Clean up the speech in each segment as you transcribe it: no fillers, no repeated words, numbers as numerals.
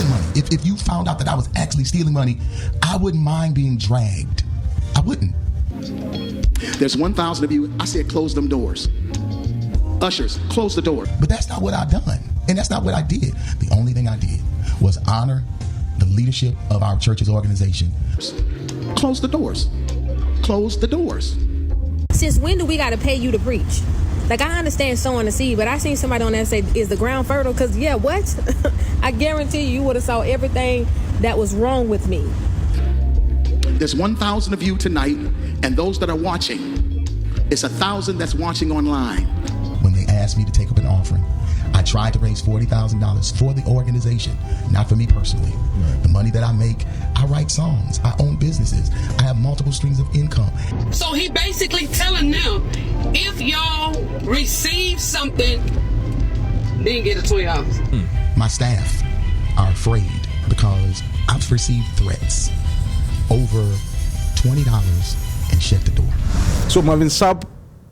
stealing money. If you found out that I was actually stealing money, I wouldn't mind being dragged. I wouldn't. There's 1,000 of you. I said close them doors. Ushers, close the door. But that's not what I've done. And that's not what I did. The only thing I did was honor the leadership of our church's organization. Close the doors. Close the doors. Since when do we got to pay you to preach? Like, I understand sowing the seed, but I seen somebody on there say, is the ground fertile? Because, yeah, what? I guarantee you would have saw everything that was wrong with me. There's 1,000 of you tonight, and those that are watching, it's 1,000 that's watching online. When they asked me to take up an offering, I tried to raise $40,000 for the organization, not for me personally. Right. The money that I make, I write songs, I own businesses, I have multiple streams of income. So he basically telling them, if y'all receive something, then get a $12. My staff are afraid because I've received threats over $20 and shut the door. So Marvin Sapp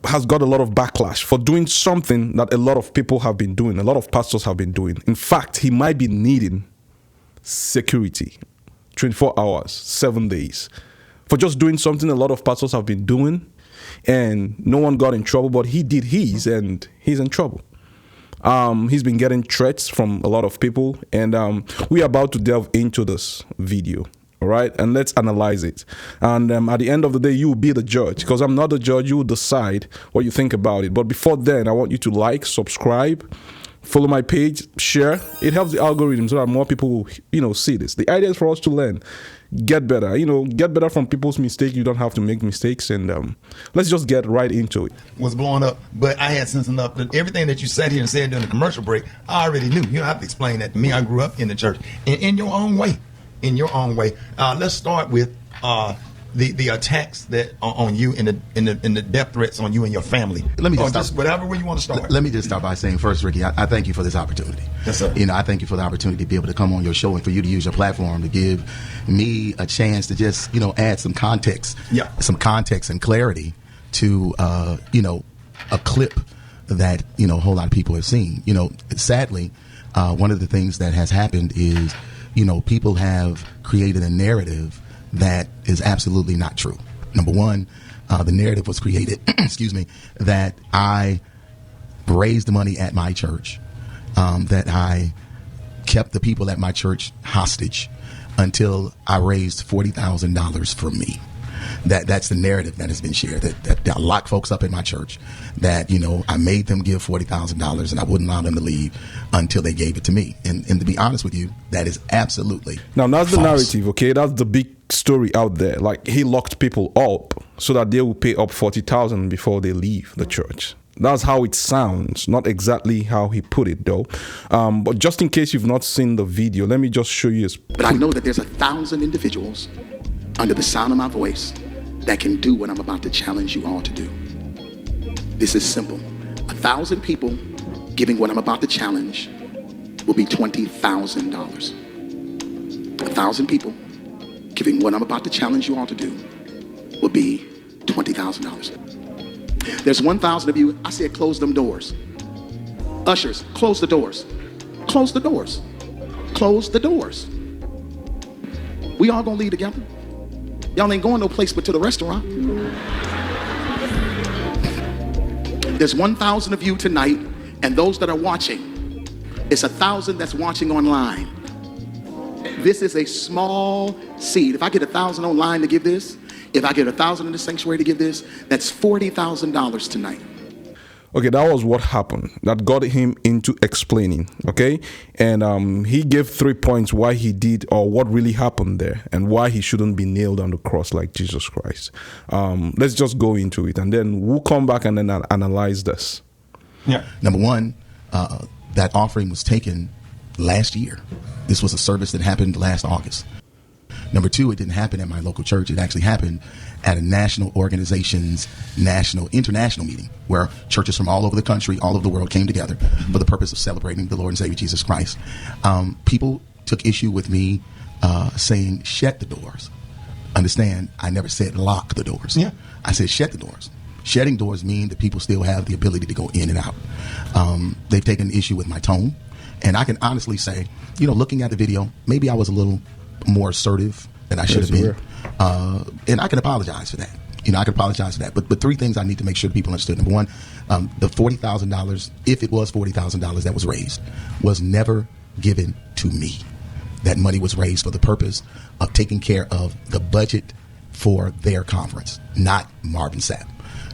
has got a lot of backlash for doing something that a lot of people have been doing, a lot of pastors have been doing. In fact, he might be needing security 24 hours, 7 days for just doing something a lot of pastors have been doing, and no one got in trouble, but he did his and he's in trouble. He's been getting threats from a lot of people, and we're about to delve into this video. All right, and let's analyze it. And at the end of the day, you will be the judge, because I'm not the judge. You will decide what you think about it. But before then, I want you to like, subscribe, follow my page, share. It helps the algorithm so that more people will, see this. The idea is for us to learn, get better. Get better from people's mistakes. You don't have to make mistakes. And let's just get right into it. Was blowing up, but I had sense enough that everything that you sat here and said during the commercial break, I already knew. You don't have to explain that to me. I grew up in the church, in your own way. In your own way. Let's start with the attacks that are on you and the death threats on you and your family. Let me just whatever way you want to start. Let me just start by saying first, Ricky, I thank you for this opportunity. Yes, sir. I thank you for the opportunity to be able to come on your show and for you to use your platform to give me a chance to just add some context, and clarity to a clip that a whole lot of people have seen. Sadly, one of the things that has happened is people have created a narrative that is absolutely not true. Number one, the narrative was created, that I raised money at my church, that I kept the people at my church hostage until I raised $40,000 for me. That's the narrative that has been shared, that I locked folks up in my church, that, I made them give $40,000 and I wouldn't allow them to leave until they gave it to me. And to be honest with you, that is absolutely Now, that's false. The narrative, okay? That's the big story out there. Like, he locked people up so that they will pay up $40,000 before they leave the church. That's how it sounds, not exactly how he put it, though. But just in case you've not seen the video, let me just show you. But I know that there's 1,000 individuals under the sound of my voice that can do what I'm about to challenge you all to do. This is simple. 1,000 people giving what I'm about to challenge will be $20,000. 1,000 people giving what I'm about to challenge you all to do will be $20,000. There's 1,000 of you. I said close them doors. Ushers, close the doors. Close the doors. Close the doors. We all gonna leave together. Y'all ain't going no place but to the restaurant. There's 1,000 of you tonight, and those that are watching, it's 1,000 that's watching online. This is a small seed. If I get 1,000 online to give this, if I get 1,000 in the sanctuary to give this, that's $40,000 tonight. Okay, that was what happened. That got him into explaining, okay? And he gave 3 points why he did, or what really happened there, and why he shouldn't be nailed on the cross like Jesus Christ. Let's just go into it, and then we'll come back and then analyze this. Yeah. Number one, that offering was taken last year. This was a service that happened last August. Number two, it didn't happen at my local church. It actually happened at a national organization's international meeting where churches from all over the country, all over the world came together for the purpose of celebrating the Lord and Savior Jesus Christ. People took issue with me saying, shut the doors. Understand, I never said lock the doors. Yeah. I said shut the doors. Shutting doors mean that people still have the ability to go in and out. They've taken issue with my tone. And I can honestly say, looking at the video, maybe I was a little more assertive than I should have been. And I can apologize for that. I can apologize for that. But three things I need to make sure people understood. Number one, the $40,000, if it was $40,000 that was raised, was never given to me. That money was raised for the purpose of taking care of the budget for their conference, not Marvin Sapp.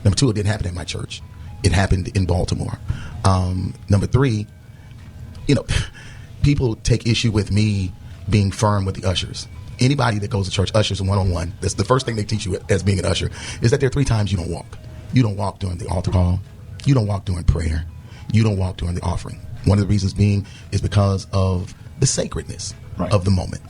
Number two, it didn't happen at my church. It happened in Baltimore. Number three, people take issue with me being firm with the ushers. Anybody that goes to church, ushers one-on-one, that's the first thing they teach you as being an usher, is that there are 3 times you don't walk. You don't walk during the altar call. You don't walk during prayer. You don't walk during the offering. One of the reasons being is because of the sacredness of the moment.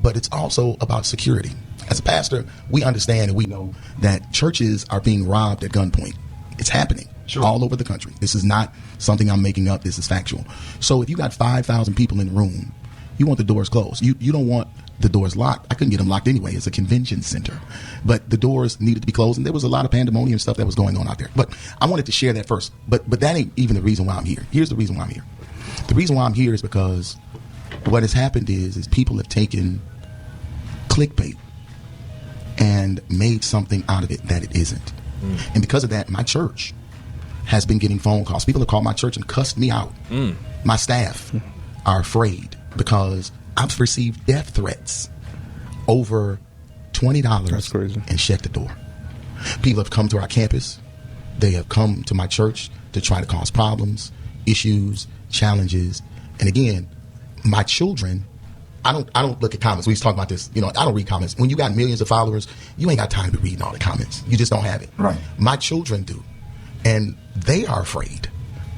But it's also about security. As a pastor, we understand and we know that churches are being robbed at gunpoint. It's happening all over the country. This is not something I'm making up. This is factual. So if you got 5,000 people in the room, you want the doors closed. You don't want the doors locked. I couldn't get them locked anyway. It's a convention center. But the doors needed to be closed, and there was a lot of pandemonium stuff that was going on out there. But I wanted to share that first. But that ain't even the reason why I'm here. Here's the reason why I'm here. The reason why I'm here is because what has happened is people have taken clickbait and made something out of it that it isn't. And because of that, my church has been getting phone calls. People have called my church and cussed me out. My staff are afraid because I've received death threats over $20 That's crazy. And shut the door. People have come to our campus. They have come to my church to try to cause problems, issues, challenges. And again, my children, I don't look at comments. We used to talk about this. I don't read comments. When you got millions of followers, you ain't got time to be reading all the comments. You just don't have it. Right. My children do. And they are afraid.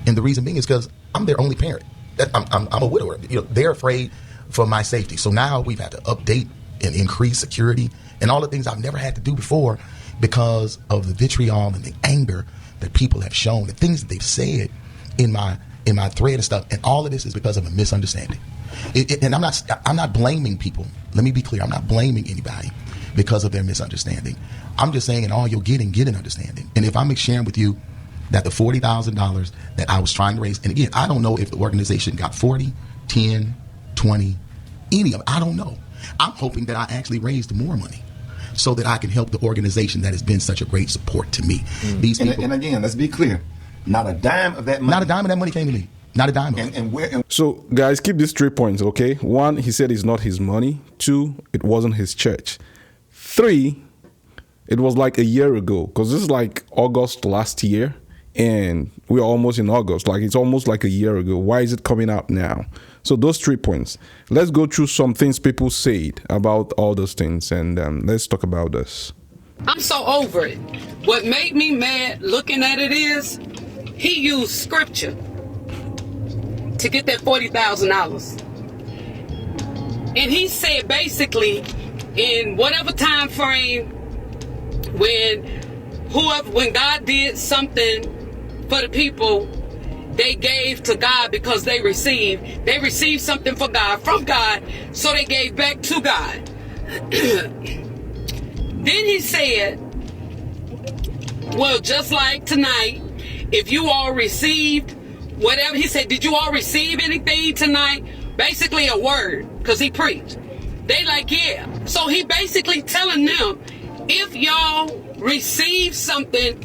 And the reason being is because I'm their only parent. I'm a widower. They're afraid for my safety. So now we've had to update and increase security and all the things I've never had to do before because of the vitriol and the anger that people have shown, the things that they've said in my thread and stuff. And all of this is because of a misunderstanding. And I'm not blaming people. Let me be clear. I'm not blaming anybody because of their misunderstanding. I'm just saying in all you're getting, get an understanding. And if I'm sharing with you that the $40,000 that I was trying to raise, and again, I don't know if the organization got 40, 10, 20, any of it. I don't know. I'm hoping that I actually raised more money so that I can help the organization that has been such a great support to me. These people, and again, let's be clear. Not a dime of that money. Not a dime of that money came to me. Not a dime of it. So, guys, keep these 3 points, okay? 1, he said it's not his money. 2, it wasn't his church. 3, it was like a year ago, because this is like August last year, and we're almost in August. Like, it's almost like a year ago. Why is it coming out now? So those 3 points. Let's go through some things people said about all those things, and let's talk about this. I'm so over it. What made me mad looking at it is he used scripture to get that $40,000. And he said basically in whatever time frame when God did something for the people, they gave to God because they received something from God, so they gave back to God. Then he said, well, just like tonight, if you all received whatever, he said, did you all receive anything tonight? Basically a word, because he preached. They like, yeah. So he basically telling them, if y'all receive something,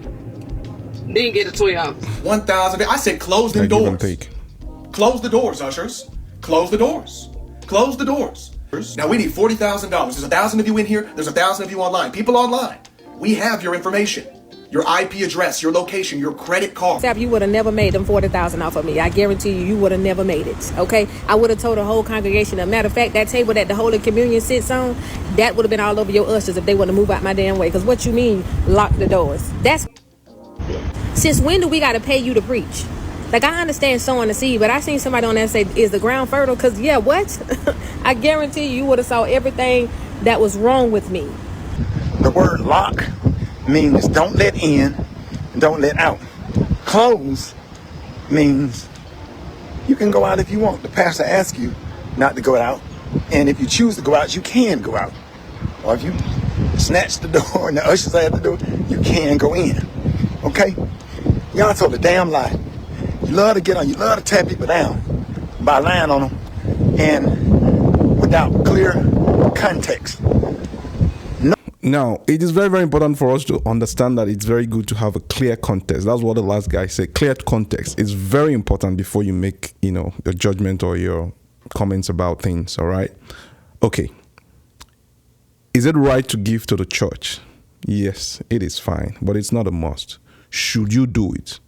then get a $20. 1,000. I said close them doors. Close the doors, ushers. Close the doors. Close the doors. Now we need $40,000. There's 1,000 of you in here. There's 1,000 of you online. People online. We have your information. Your IP address, your location, your credit card. Sapp, you would have never made them $40,000 off of me. I guarantee you would have never made it. Okay, I would have told the whole congregation. As a matter of fact, that table that the Holy Communion sits on, that would have been all over your ushers if they would have moved out my damn way. Because what you mean, lock the doors? That's since when do we got to pay you to preach? Like, I understand sowing the seed, but I seen somebody on there say, "Is the ground fertile?" Because what? I guarantee you would have saw everything that was wrong with me. The word lock means don't let in and don't let out. Close means you can go out if you want. The pastor asks you not to go out, and if you choose to go out, you can go out. Or if you snatch the door and the ushers at the door, you can go in. Okay? Y'all told a damn lie. You love to get on, you love to tear people down. by lying on them and without clear context. Now, it is very, very important for us to understand that it's very good to have a clear context. That's what the last guy said. Clear context is very important before you make, your judgment or your comments about things, all right? Okay. Is it right to give to the church? Yes, it is fine, but it's not a must. Should you do it?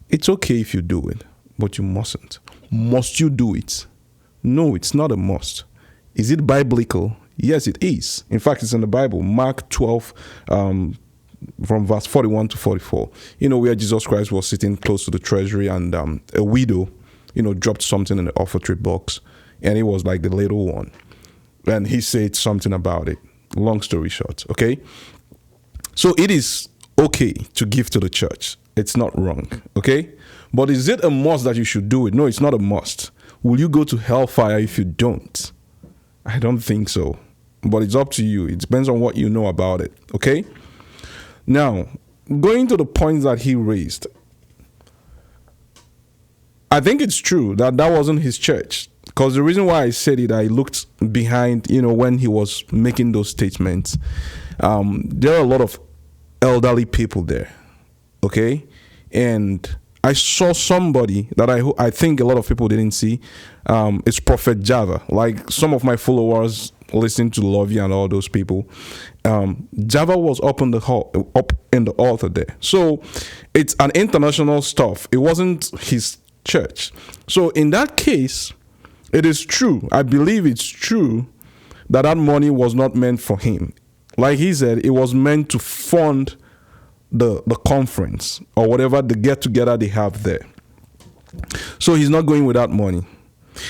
It's okay if you do it, but you mustn't. Must you do it? No, it's not a must. Is it biblical? Yes, it is. In fact, it's in the Bible, Mark 12, from verse 41 to 44. Where Jesus Christ was sitting close to the treasury, and a widow, dropped something in the offertory box, and it was like the little one. And he said something about it. Long story short, okay? So it is okay to give to the church. It's not wrong, okay? But is it a must that you should do it? No, it's not a must. Will you go to hellfire if you don't? I don't think so. But it's up to you. It depends on what you know about it, okay? Now, going to the points that he raised, I think it's true that wasn't his church. Because the reason why I said it, I looked behind, when he was making those statements. There are a lot of elderly people there, okay? And I saw somebody that I think a lot of people didn't see. It's Prophet Java. Like some of my followers listen to Lovey and all those people. Java was up in the altar there. So it's an international stuff. It wasn't his church. So in that case, it is true. I believe it's true that money was not meant for him. Like he said, it was meant to fund the conference or whatever the get-together they have there. So he's not going without money.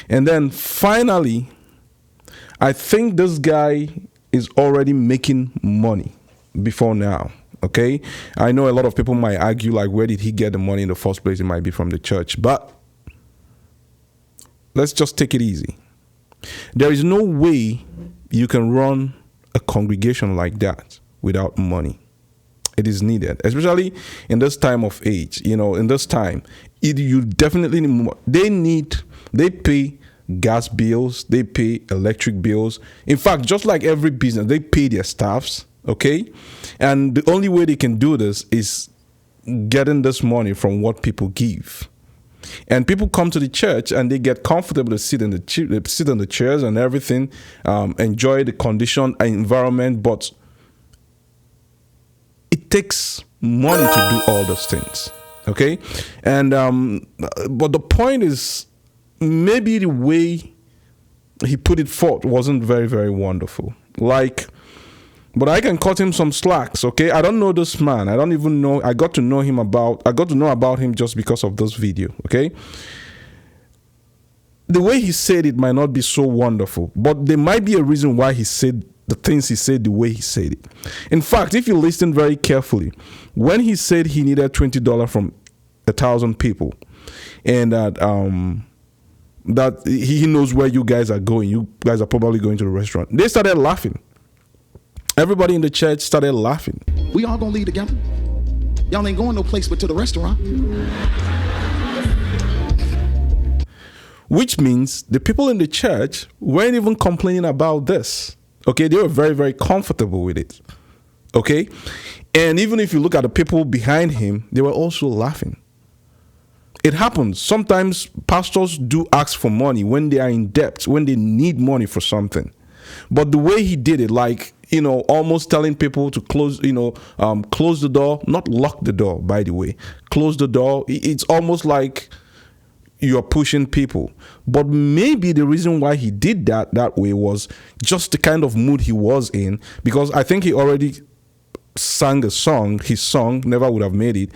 And then finally, I think this guy is already making money before now, okay? I know a lot of people might argue, like, where did he get the money in the first place? It might be from the church. But let's just take it easy. There is no way you can run a congregation like that without money. It is needed, especially in this time of age. In this time, you definitely need more. They pay gas bills, they pay electric bills. In fact, just like every business, they pay their staffs, okay? And the only way they can do this is getting this money from what people give. And people come to the church and they get comfortable to sit in the chairs and everything, enjoy the condition and environment, but it takes money to do all those things, okay? And but the point is, maybe the way he put it forth wasn't very, very wonderful. But I can cut him some slacks, okay? I don't know this man. I don't even know. I got to know about him just because of this video, okay? The way he said it might not be so wonderful, but there might be a reason why he said the things he said the way he said it. In fact, if you listen very carefully, when he said he needed $20 from 1,000 people, and that he knows where you guys are going, you guys are probably going to the restaurant, they started laughing. Everybody in the church started laughing. We all gonna leave together. Y'all ain't going no place but to the restaurant. Which means the people in the church weren't even complaining about this. Okay, they were very, very comfortable with it. Okay, and even if you look at the people behind him, they were also laughing. It happens. Sometimes pastors do ask for money when they are in debt, when they need money for something. But the way he did it, almost telling people to close the door, not lock the door, by the way, close the door. It's almost like you're pushing people. But maybe the reason why he did that way was just the kind of mood he was in, because I think he already sang a song. His song never would have made it,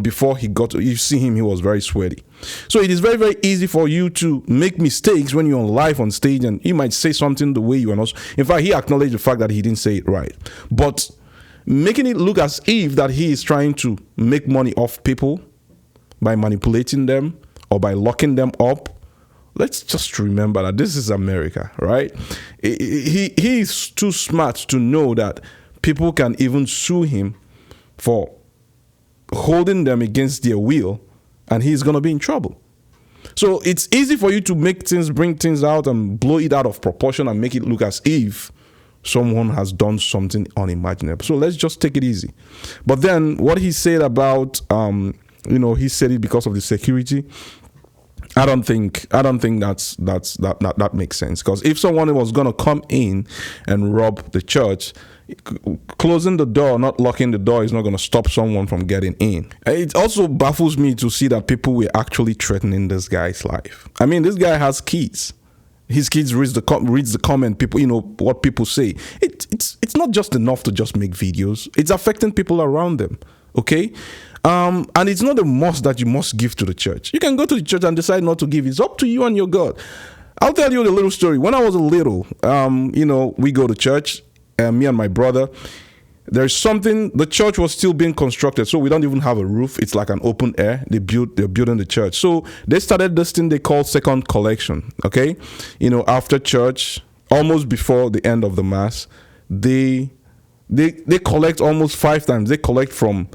before he got to, you see him, he was very sweaty. So it is very, very easy for you to make mistakes when you're on live on stage, and you might say something the way you are not. In fact, he acknowledged the fact that he didn't say it right, but making it look as if that he is trying to make money off people by manipulating them or by locking them up. Let's just remember that this is America, right? He is too smart to know that people can even sue him for holding them against their will, and he's going to be in trouble. So it's easy for you to bring things out and blow it out of proportion and make it look as if someone has done something unimaginable. So let's just take it easy. But then what he said about, he said it because of the security. I don't think that makes sense, because if someone was going to come in and rob the church, closing the door, not locking the door, is not going to stop someone from getting in. It also baffles me to see that people were actually threatening this guy's life. I mean, this guy has kids. His kids reads the comment, people, what people say. It's not just enough to just make videos. It's affecting people around them. Okay. And it's not a must that you must give to the church. You can go to the church and decide not to give. It's up to you and your God. I'll tell you the little story. When I was a little, we go to church, me and my brother. There's something, the church was still being constructed, so we don't even have a roof. It's like an open air. They're building the church. So they started this thing they call second collection. Okay, after church, almost before the end of the mass, they collect almost 5 times. They collect from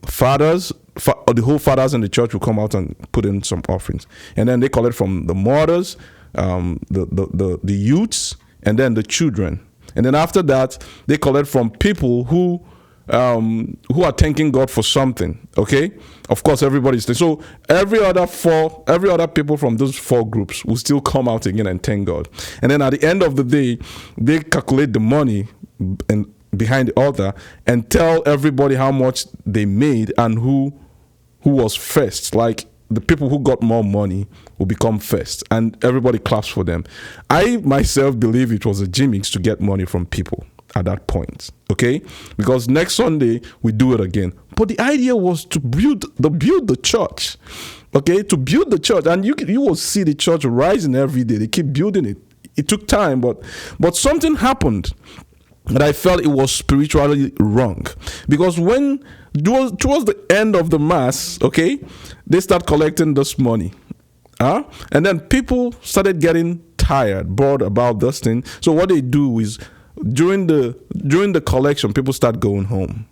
fathers. The whole fathers in the church will come out and put in some offerings, and then they collect from the mothers, the youths, and then the children. And then after that, they collect from people who are thanking God for something. Okay, of course, everybody's there. So every other people from those 4 groups will still come out again and thank God. And then at the end of the day, they calculate the money and behind the altar and tell everybody how much they made and who was first. Like, the people who got more money will become first, and everybody claps for them. I myself believe it was a gimmicks to get money from people at that point, okay? Because next Sunday we do it again. But the idea was to build the church, okay? To build the church, and you will see the church rising every day. They keep building it. It took time, but something happened that I felt it was spiritually wrong, because when towards the end of the mass, okay, they start collecting this money, and then people started getting tired, bored about this thing. So what they do is during the collection, people start going home.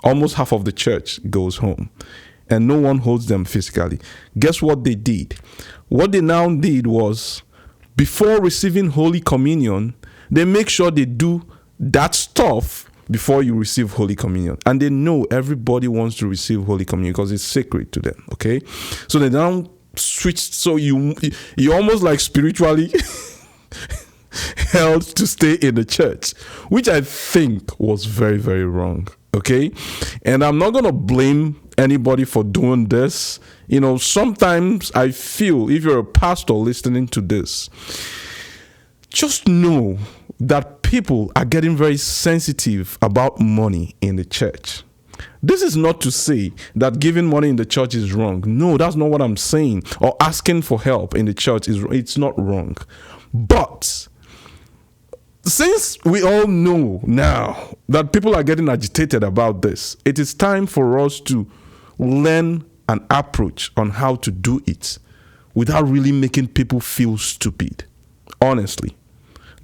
Almost half of the church goes home, and no one holds them physically. Guess what they did? What they now did was, before receiving Holy Communion, they make sure they do that stuff before you receive Holy Communion. And they know everybody wants to receive Holy Communion because it's sacred to them, okay? So they now switch, so you almost like spiritually held to stay in the church, which I think was very, very wrong, okay? And I'm not going to blame anybody for doing this. Sometimes I feel, if you're a pastor listening to this, just know that people are getting very sensitive about money in the church. This is not to say that giving money in the church is wrong. No, that's not what I'm saying. Or asking for help in the church it's not wrong. But since we all know now that people are getting agitated about this, it is time for us to learn an approach on how to do it without really making people feel stupid. Honestly.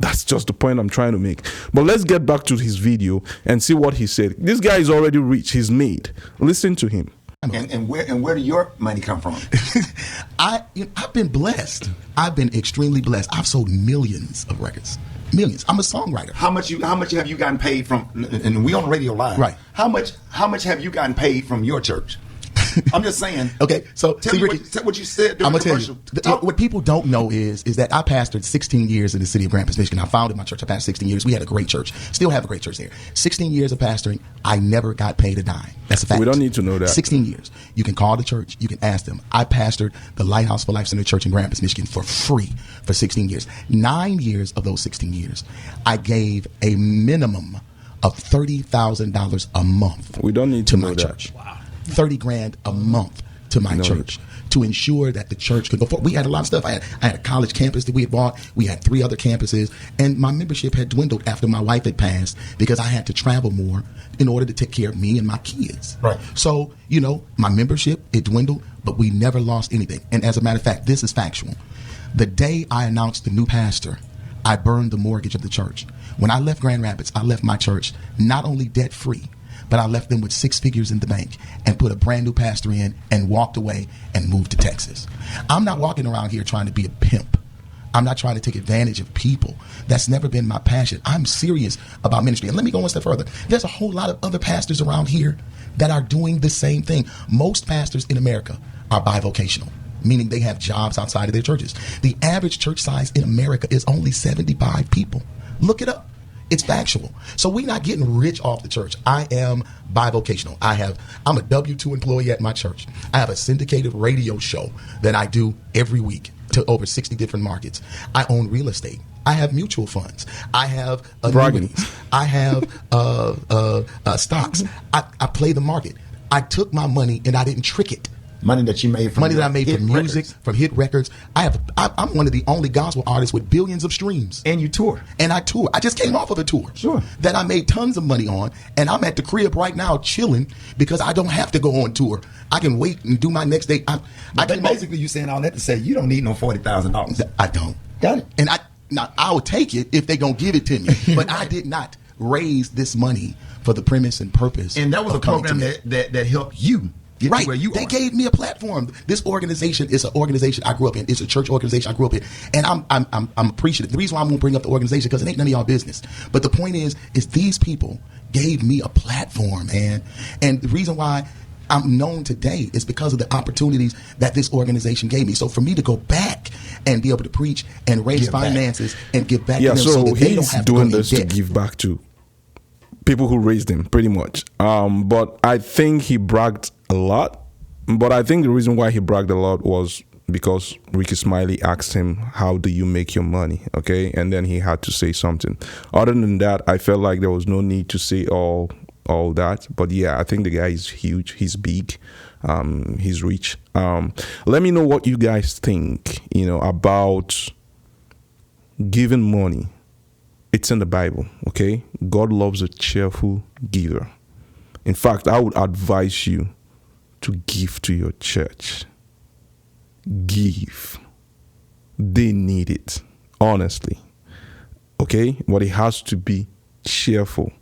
That's just the point I'm trying to make. But let's get back to his video and see what he said. This guy is already rich. He's made. Listen to him. And where did your money come from? I've been blessed. I've been extremely blessed. I've sold millions of records. Millions. I'm a songwriter. How much have you gotten paid from? And we on the radio live. Right. How much have you gotten paid from your church? I'm just saying. Okay, so tell me what you said during the commercial. What people don't know is that I pastored 16 years in the city of Grand Rapids, Michigan. I founded my church. I pastored 16 years. We had a great church. Still have a great church there. 16 years of pastoring. I never got paid a dime. That's a fact. We don't need to know that. 16 years. You can call the church. You can ask them. I pastored the Lighthouse for Life Center Church in Grand Rapids, Michigan for free for 16 years. 9 years of those 16 years, I gave a minimum of $30,000 a month. We don't need to know my that. church. Wow. $30,000 a month to my church to ensure that the church could go forward. We had a lot of stuff. I had a college campus that we had bought. We had 3 other campuses, and my membership had dwindled after my wife had passed because I had to travel more in order to take care of me and my kids. Right. So, my membership, it dwindled, but we never lost anything. And as a matter of fact, this is factual. The day I announced the new pastor, I burned the mortgage of the church. When I left Grand Rapids, I left my church not only debt-free, but I left them with 6 figures in the bank and put a brand new pastor in and walked away and moved to Texas. I'm not walking around here trying to be a pimp. I'm not trying to take advantage of people. That's never been my passion. I'm serious about ministry. And let me go one step further. There's a whole lot of other pastors around here that are doing the same thing. Most pastors in America are bivocational, meaning they have jobs outside of their churches. The average church size in America is only 75 people. Look it up. It's factual. So we're not getting rich off the church. I am bivocational. I'm a W-2 employee at my church. I have a syndicated radio show that I do every week to over 60 different markets. I own real estate. I have mutual funds. I have annuities. I have stocks. I play the market. I took my money and I didn't trick it. Money that you made from money that I made from music, from hit records. I'm one of the only gospel artists with billions of streams. And you tour. And I tour. I just came off of a tour. Sure. That I made tons of money on. And I'm at the crib right now chilling because I don't have to go on tour. I can wait and do my next day. Basically, you're saying all that to say you don't need no $40,000. I don't. Got it. And I would take it if they gonna give it to me. But I did not raise this money for the premise and purpose. And that was a program that helped you. Right. They gave me a platform. This organization is an organization I grew up in. It's a church organization I grew up in. And I'm appreciative. The reason why I'm going to bring up the organization, because it ain't none of y'all business. But the point is these people gave me a platform, man. And the reason why I'm known today is because of the opportunities that this organization gave me. So for me to go back and be able to preach and raise finances and give back to them so that they don't have to go in debt. He's doing this to give back to people who raised him, pretty much. But I think he bragged a lot. But I think the reason why he bragged a lot was because Ricky Smiley asked him, how do you make your money? Okay. And then he had to say something. Other than that, I felt like there was no need to say all that. But yeah, I think the guy is huge. He's big. He's rich. Let me know what you guys think, about giving money. It's in the Bible. Okay. God loves a cheerful giver. In fact, I would advise you to give to your church. Give. They need it, honestly. Okay? But it has to be cheerful.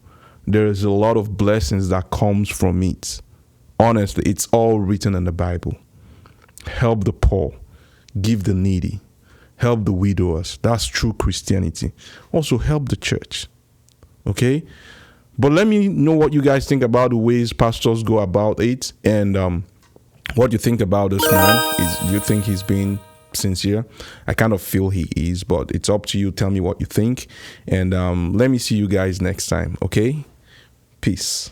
There is a lot of blessings that comes from it. Honestly, it's all written in the Bible. Help the poor. Give the needy. Help the widowers. That's true Christianity. Also help the church. Okay? But let me know what you guys think about the ways pastors go about it, and what you think about this man. Do you think he's being sincere? I kind of feel he is, but it's up to you. Tell me what you think, and let me see you guys next time. Okay? Peace.